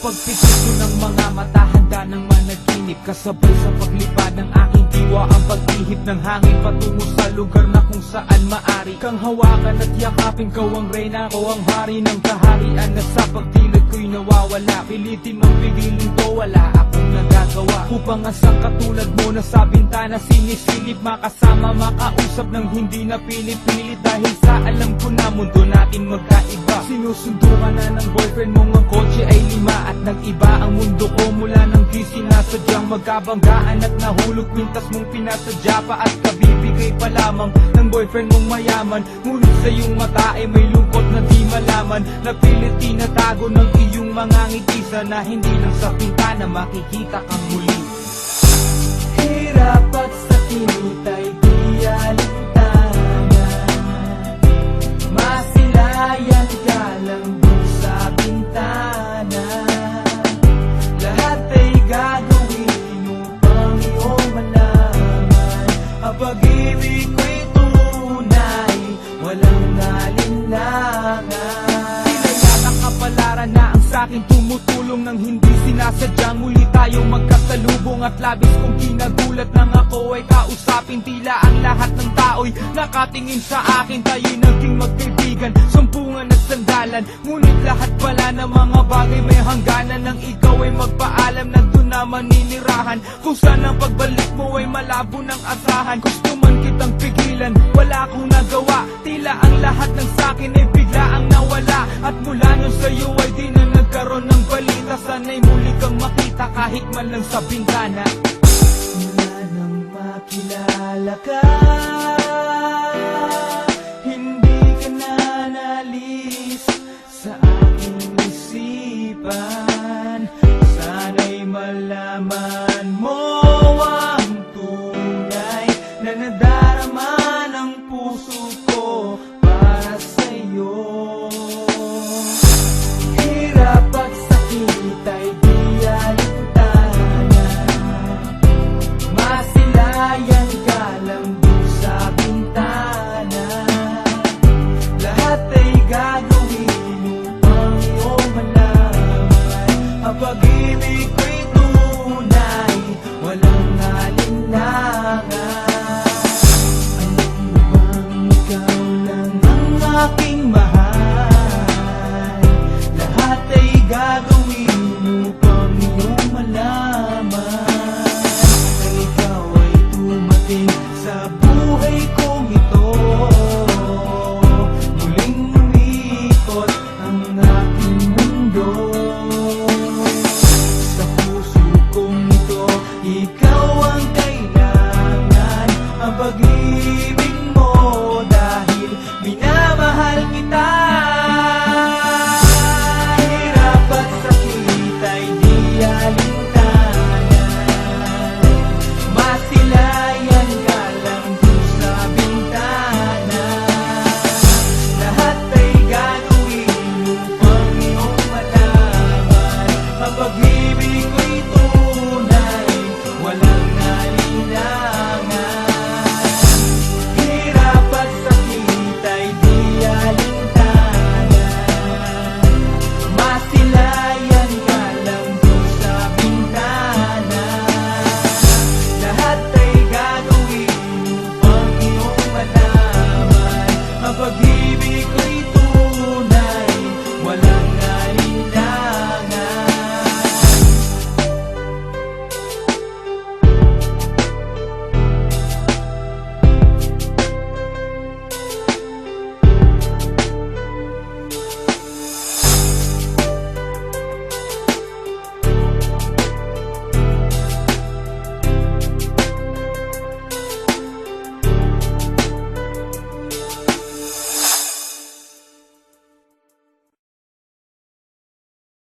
pagpipit ko ng mga mata, handa ng managinip. Kasabay sa paglipad ng aking diwa, ang pag-ihip ng hangin patungo sa lugar na kung saan maari kang hawakan at yakapin. Ko ang reyna, ko ang hari ng kaharian na sa pagdilid ko'y nawawala. Pilitin mang pigilin to, wala akong nagagawa upang asang katulad mo na sa bintana sinisilip. Makasama, makausap ng hindi na pilit-pilit, dahil sa alam ko na mundo natin magkaiba. Sinusundo ka na ng boyfriend mong ang kotse ay 5 at nag-iba ang mundo ko mula nang di sinasadyang magkabanggaan at nahulog pintas mong pinasadya pa at kabibigay pa lamang ng boyfriend mong mayaman. Ngunit sa iyong mata ay may lungkot na di malaman, na pilit tinatago ng iyong mga ngiti. Sana hindi lang sa pintana makikita kang muli. Hirap at sakit ay di alintangan, masilayan ka lang dun sa bintana. Lahat ay gagawin upang iyong malaman ang pag-ibig ko'y tunay, walang alinlangan. Sinayang kapalaran na ang sa'kin tumutulong nang hindi sinasadyang muli tayong magkasalubong. At labis kong kinagulat nang ako ay kausapin, tila ang lahat ng tao'y nakatingin sa akin. Tayo'y naging magkaibigan, sumpungan at sandalan, ngunit lahat pala ng mga bagay may hangganan. Nang ikaw ay magpaalam, nandun na maninirahan, kung saan ang pagbalik mo ay malabo ng asahan. Gusto man kitang pigilan, wala akong nagawa, tila ang lahat ng sakin ay bigla ang nawala. At mula nun sa'yo ay di na nagkaroon ng balita. Sana'y muli kang makita kahit man lang sa bintana. Mula nang makilala ka, hindi ka na nalis sa aking isipan. Sana'y malaman mo ang tunay na nadarama ng puso ko para sa'yo. Hirap at sakit ay di alintangan, masilayan ka lang dun sa bintana. Lahat ay gagawin upang iyong malaman ang pag-ibig ko'y tunay, walang alinlangan. Alam mo bang ikaw lang ang aking mahal? Lahat ay gagawin upang iyong malaman na ikaw ay tumating sa buhay kong ito. Muling umikot ang aking mundo. Sa puso kong ito, ikaw ang kailangan, ang pag-ibig mo, dahil minamahal kita.